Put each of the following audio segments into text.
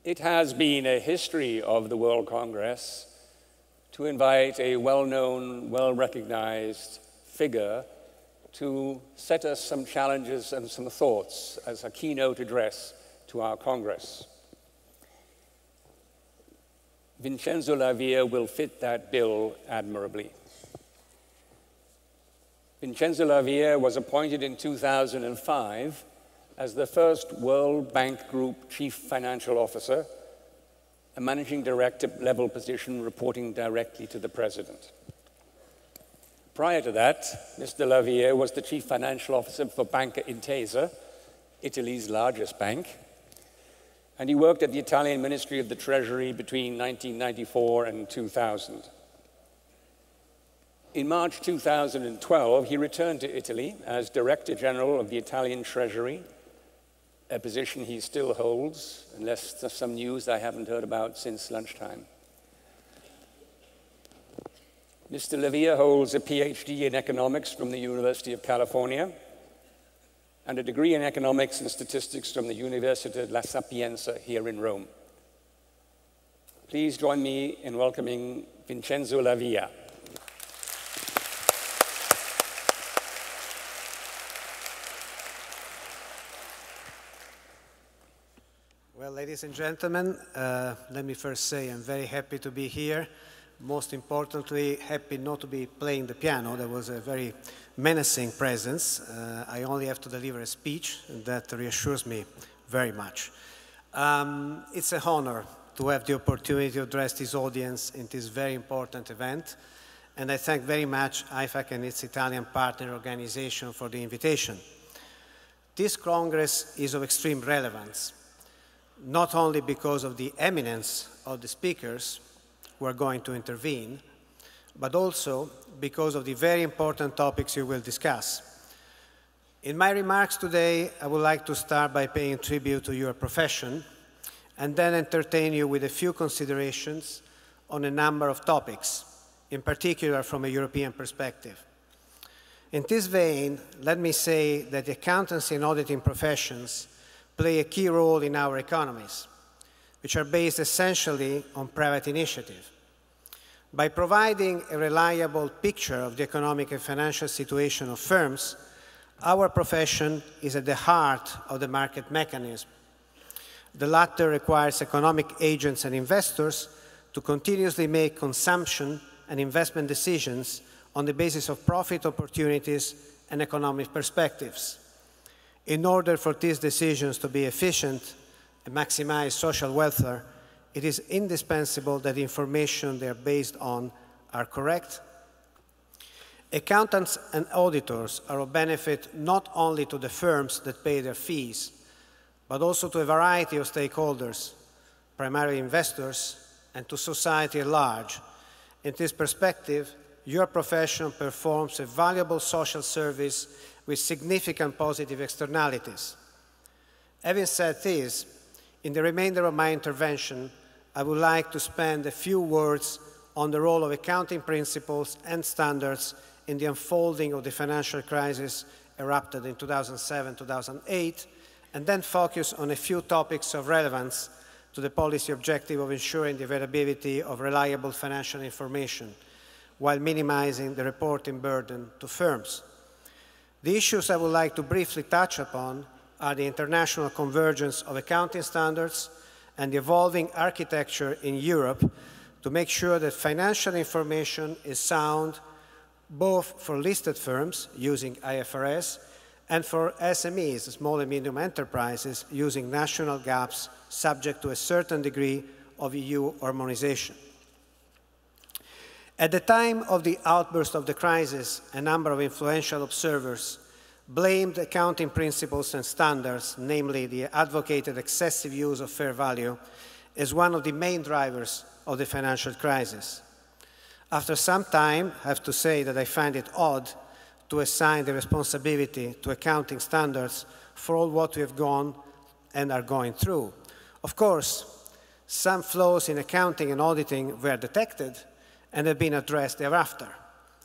It has been a history of the World Congress to invite a well-known, well-recognized figure to set us some challenges and some thoughts as a keynote address to our Congress. Vincenzo will fit that bill admirably. Vincenzo was appointed in 2005 as the first World Bank Group Chief Financial Officer, a managing director level position reporting directly to the President. Prior to that, Mr. Lavia was the Chief Financial Officer for Banca Intesa, Italy's largest bank, and he worked at the Italian Ministry of the Treasury between 1994 and 2000. In March 2012, he returned to Italy as Director General of the Italian Treasury, a position he still holds, unless there's some news I haven't heard about since lunchtime. Mr. Lavia holds a PhD in economics from the University of California and a degree in economics and statistics from the Università La Sapienza here in Rome. Please join me in welcoming Vincenzo Lavia. Well, ladies and gentlemen, let me first say I'm very happy to be here. Most importantly, happy not to be playing the piano. There was a very menacing presence. I only have to deliver a speech, and that reassures me very much. It's an honor to have the opportunity to address this audience in this very important event, and I thank very much IFAC and its Italian partner organization for the invitation. This Congress is of extreme relevance, not only because of the eminence of the speakers who are going to intervene, but also because of the very important topics you will discuss. In my remarks today, I would like to start by paying tribute to your profession and then entertain you with a few considerations on a number of topics, in particular from a European perspective. In this vein, let me say that the accountancy and auditing professions play a key role in our economies, which are based essentially on private initiative. By providing a reliable picture of the economic and financial situation of firms, our profession is at the heart of the market mechanism. The latter requires economic agents and investors to continuously make consumption and investment decisions on the basis of profit opportunities and economic perspectives. In order for these decisions to be efficient and maximize social welfare, it is indispensable that the information they are based on are correct. Accountants and auditors are of benefit not only to the firms that pay their fees, but also to a variety of stakeholders, primarily investors, and to society at large. In this perspective, your profession performs a valuable social service with significant positive externalities. Having said this, in the remainder of my intervention, I would like to spend a few words on the role of accounting principles and standards in the unfolding of the financial crisis erupted in 2007-2008, and then focus on a few topics of relevance to the policy objective of ensuring the availability of reliable financial information while minimizing the reporting burden to firms. The issues I would like to briefly touch upon are the international convergence of accounting standards and the evolving architecture in Europe to make sure that financial information is sound both for listed firms using IFRS and for SMEs, small and medium enterprises, using national gaps subject to a certain degree of EU harmonization. At the time of the outburst of the crisis, a number of influential observers blamed accounting principles and standards, namely the advocated excessive use of fair value, as one of the main drivers of the financial crisis. After some time, I have to say that I find it odd to assign the responsibility to accounting standards for all what we have gone and are going through. Of course, some flaws in accounting and auditing were detected and have been addressed thereafter.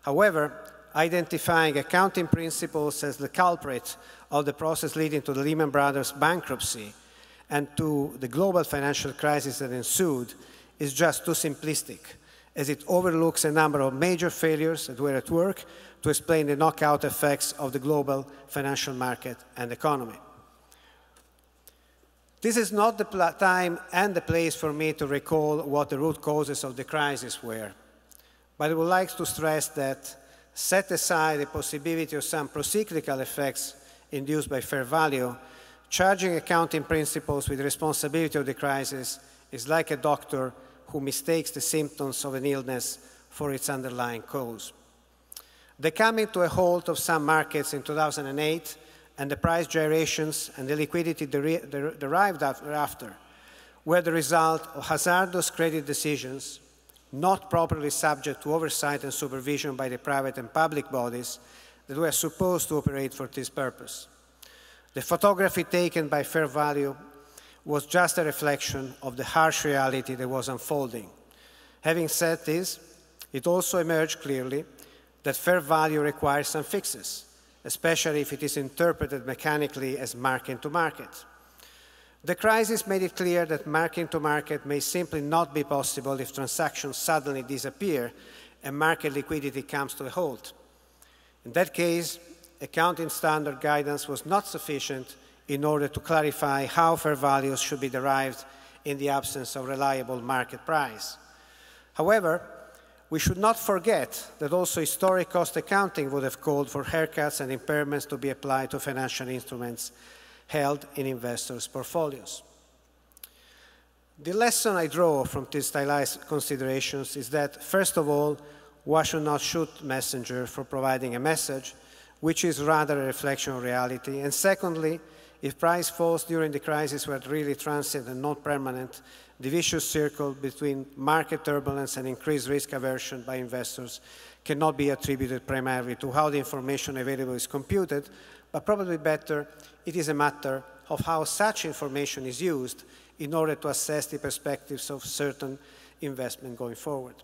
However, identifying accounting principles as the culprit of the process leading to the Lehman Brothers bankruptcy and to the global financial crisis that ensued is just too simplistic, as it overlooks a number of major failures that were at work to explain the knockout effects of the global financial market and economy. This is not the time and the place for me to recall what the root causes of the crisis were, but I would like to stress that, set aside the possibility of some procyclical effects induced by fair value, charging accounting principles with responsibility of the crisis is like a doctor who mistakes the symptoms of an illness for its underlying cause. The coming to a halt of some markets in 2008 and the price gyrations and the liquidity derived thereafter were the result of hazardous credit decisions, not properly subject to oversight and supervision by the private and public bodies that were supposed to operate for this purpose. The photography taken by fair value was just a reflection of the harsh reality that was unfolding. Having said this, it also emerged clearly that fair value requires some fixes, especially if it is interpreted mechanically as marking-to-market. The crisis made it clear that marking-to-market may simply not be possible if transactions suddenly disappear and market liquidity comes to a halt. In that case, accounting standard guidance was not sufficient in order to clarify how fair values should be derived in the absence of reliable market price. However, we should not forget that also historic cost accounting would have called for haircuts and impairments to be applied to financial instruments held in investors' portfolios. The lesson I draw from these stylized considerations is that, first of all, one should not shoot messenger for providing a message, which is rather a reflection of reality. And secondly, if price falls during the crisis were really transient and not permanent, the vicious circle between market turbulence and increased risk aversion by investors cannot be attributed primarily to how the information available is computed, but probably better, it is a matter of how such information is used in order to assess the perspectives of certain investment going forward.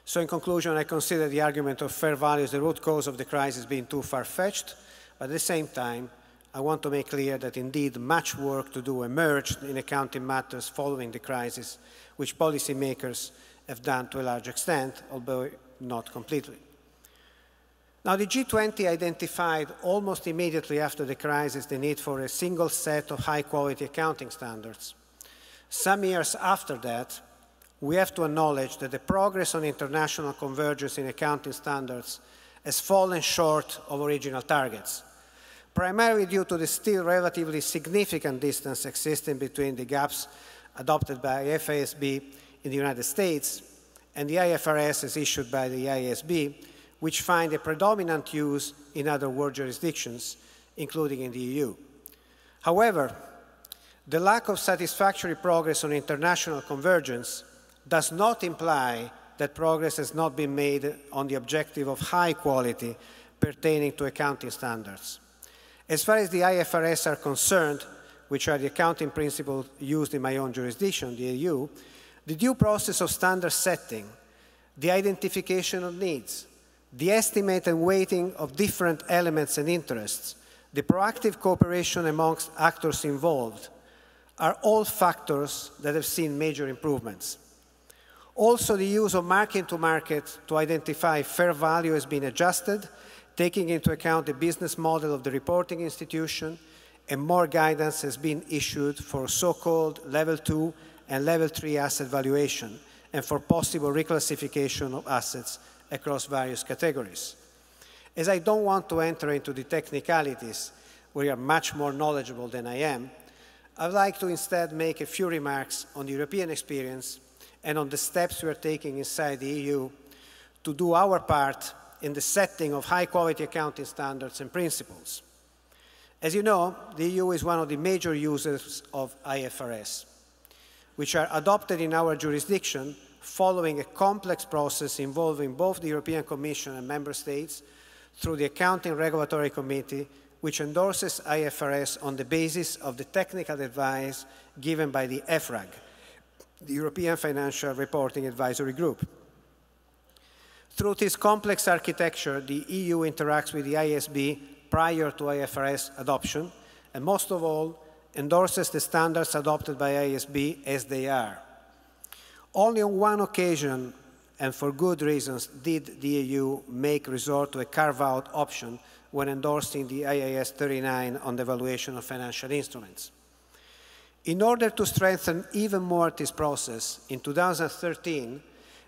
So in conclusion, I consider the argument of fair value as the root cause of the crisis being too far-fetched, but at the same time, I want to make clear that indeed much work to do emerged in accounting matters following the crisis, which policymakers have done to a large extent, although not completely. Now, the G20 identified almost immediately after the crisis the need for a single set of high-quality accounting standards. Some years after that, we have to acknowledge that the progress on international convergence in accounting standards has fallen short of original targets, primarily due to the still relatively significant distance existing between the gaps adopted by FASB in the United States and the IFRS as issued by the IASB, which find a predominant use in other world jurisdictions, including in the EU. However, the lack of satisfactory progress on international convergence does not imply that progress has not been made on the objective of high quality pertaining to accounting standards. As far as the IFRS are concerned, which are the accounting principles used in my own jurisdiction, the EU, the due process of standard setting, the identification of needs, the estimate and weighting of different elements and interests, the proactive cooperation amongst actors involved, are all factors that have seen major improvements. Also, the use of marking-to-market to identify fair value has been adjusted, taking into account the business model of the reporting institution, and more guidance has been issued for so-called Level 2 and Level 3 asset valuation, and for possible reclassification of assets across various categories. As I don't want to enter into the technicalities, where you are much more knowledgeable than I am, I'd like to instead make a few remarks on the European experience and on the steps we are taking inside the EU to do our part in the setting of high-quality accounting standards and principles. As you know, the EU is one of the major users of IFRS, which are adopted in our jurisdiction following a complex process involving both the European Commission and Member States through the Accounting Regulatory Committee, which endorses IFRS on the basis of the technical advice given by the EFRAG, the European Financial Reporting Advisory Group. Through this complex architecture, the EU interacts with the IASB prior to IFRS adoption, and most of all, endorses the standards adopted by IASB as they are. Only on one occasion, and for good reasons, did the EU make resort to a carve-out option when endorsing the IAS 39 on the valuation of financial instruments. In order to strengthen even more this process, in 2013,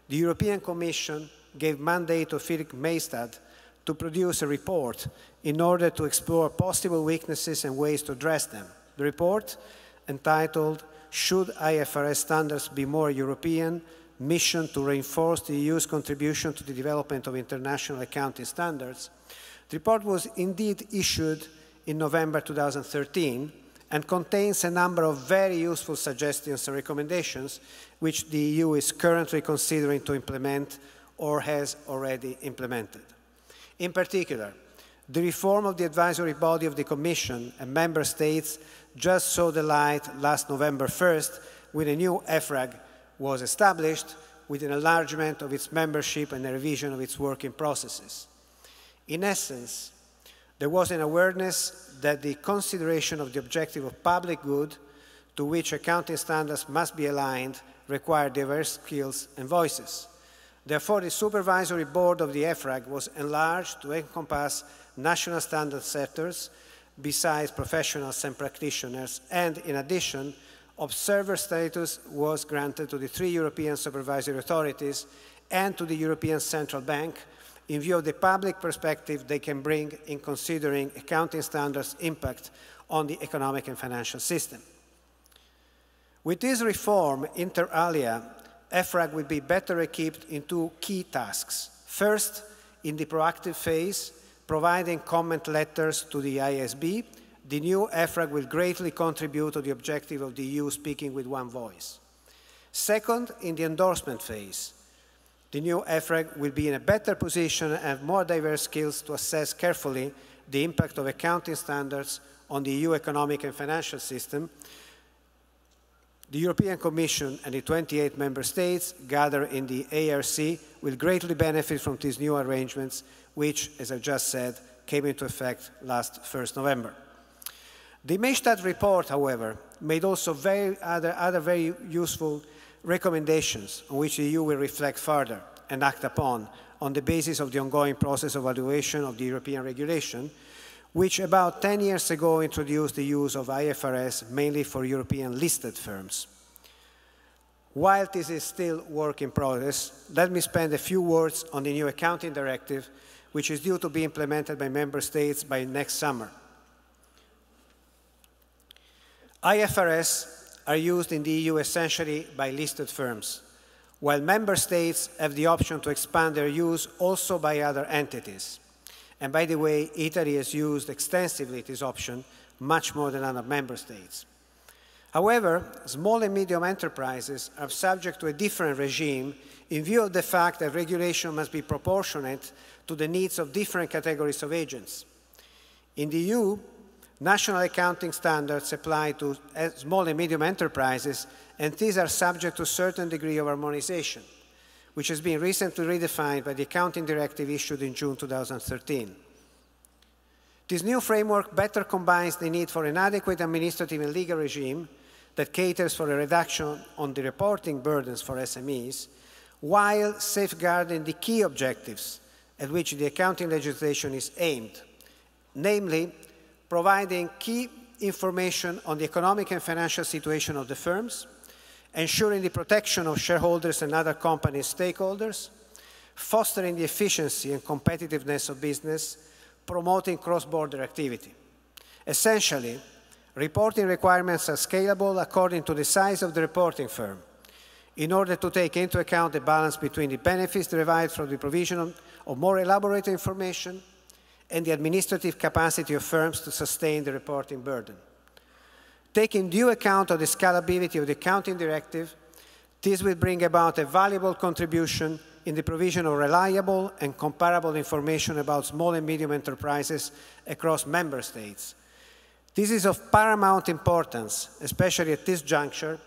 the European Commission gave mandate to Philip Maystadt to produce a report in order to explore possible weaknesses and ways to address them. The report, entitled "Should IFRS Standards Be More European? Mission to Reinforce the EU's Contribution to the Development of International Accounting Standards," the report was indeed issued in November 2013 and contains a number of very useful suggestions and recommendations which the EU is currently considering to implement or has already implemented. In particular, the reform of the advisory body of the Commission and Member States just saw the light last November 1st when a new EFRAG was established with an enlargement of its membership and a revision of its working processes. In essence, there was an awareness that the consideration of the objective of public good to which accounting standards must be aligned require diverse skills and voices. Therefore, the supervisory board of the EFRAG was enlarged to encompass national standard setters besides professionals and practitioners, and in addition, observer status was granted to the 3 European supervisory authorities and to the European Central Bank in view of the public perspective they can bring in considering accounting standards' impact on the economic and financial system. With this reform, inter alia, EFRAG will be better equipped in 2 key tasks. First, in the proactive phase, providing comment letters to the IASB, the new EFRAG will greatly contribute to the objective of the EU speaking with one voice. Second, in the endorsement phase, the new EFRAG will be in a better position and have more diverse skills to assess carefully the impact of accounting standards on the EU economic and financial system. The European Commission and the 28 member states gathered in the ARC will greatly benefit from these new arrangements, which, as I've just said, came into effect last 1st November. The Maystadt report, however, made also other very useful recommendations on which the EU will reflect further and act upon on the basis of the ongoing process of evaluation of the European regulation, which about 10 years ago introduced the use of IFRS mainly for European listed firms. While this is still work in progress, let me spend a few words on the new accounting directive, which is due to be implemented by member states by next summer. IFRS are used in the EU essentially by listed firms, while member states have the option to expand their use also by other entities. And by the way, Italy has used extensively this option, much more than other member states. However, small and medium enterprises are subject to a different regime in view of the fact that regulation must be proportionate to the needs of different categories of agents. In the EU, national accounting standards apply to small and medium enterprises, and these are subject to a certain degree of harmonization, which has been recently redefined by the Accounting Directive issued in June 2013. This new framework better combines the need for an adequate administrative and legal regime that caters for a reduction on the reporting burdens for SMEs, while safeguarding the key objectives at which the accounting legislation is aimed, namely, providing key information on the economic and financial situation of the firms, ensuring the protection of shareholders and other company stakeholders, fostering the efficiency and competitiveness of business, promoting cross-border activity. Essentially, reporting requirements are scalable according to the size of the reporting firm, in order to take into account the balance between the benefits derived from the provision of more elaborate information and the administrative capacity of firms to sustain the reporting burden. Taking due account of the scalability of the accounting directive, this will bring about a valuable contribution in the provision of reliable and comparable information about small and medium enterprises across member states. This is of paramount importance, especially at this juncture,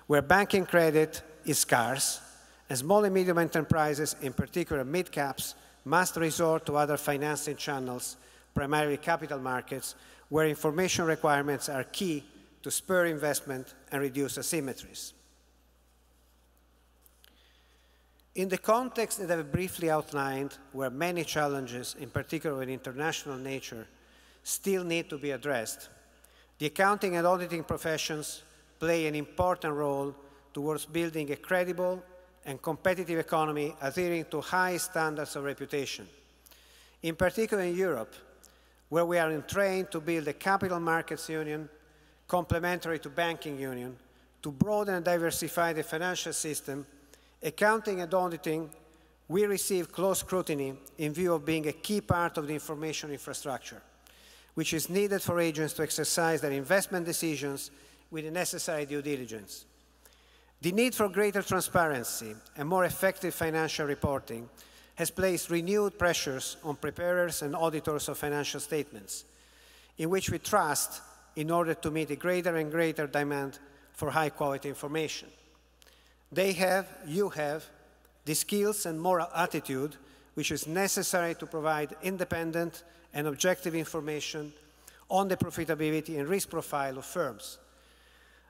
where banking credit is scarce, and small and medium enterprises, in particular mid-caps, must resort to other financing channels, primarily capital markets, where information requirements are key to spur investment and reduce asymmetries. In the context that I've briefly outlined, where many challenges, in particular of international nature, still need to be addressed, the accounting and auditing professions play an important role towards building a credible and competitive economy adhering to high standards of reputation. In particular in Europe, where we are entrained to build a capital markets union complementary to banking union, to broaden and diversify the financial system, accounting and auditing will receive close scrutiny in view of being a key part of the information infrastructure, which is needed for agents to exercise their investment decisions with the necessary due diligence. The need for greater transparency and more effective financial reporting has placed renewed pressures on preparers and auditors of financial statements, in which we trust in order to meet a greater and greater demand for high-quality information. They have, you have, the skills and moral attitude which is necessary to provide independent and objective information on the profitability and risk profile of firms.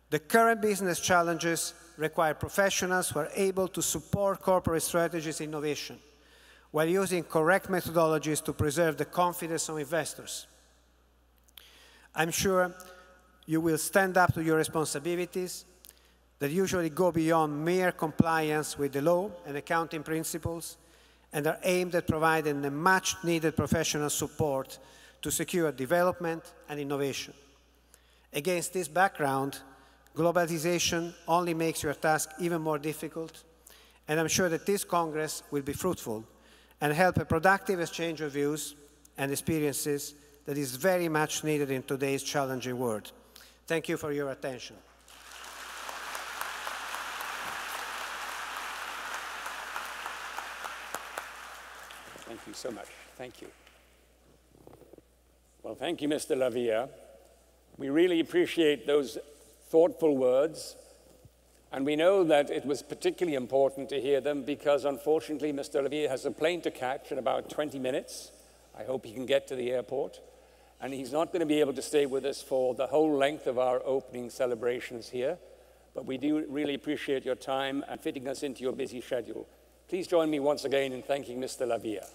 The current business challenges require professionals who are able to support corporate strategies innovation while using correct methodologies to preserve the confidence of investors. I'm sure you will stand up to your responsibilities that usually go beyond mere compliance with the law and accounting principles and are aimed at providing the much-needed professional support to secure development and innovation. Against this background, globalization only makes your task even more difficult, and I'm sure that this Congress will be fruitful and help a productive exchange of views and experiences that is very much needed in today's challenging world. Thank you for your attention. Thank you so much. Thank you. Well, thank you, Mr. Lavia. We really appreciate those thoughtful words, and we know that it was particularly important to hear them because, unfortunately, Mr. Lavia has a plane to catch in about 20 minutes. I hope he can get to the airport, and he's not going to be able to stay with us for the whole length of our opening celebrations here, but we do really appreciate your time and fitting us into your busy schedule. Please join me once again in thanking Mr. Lavia.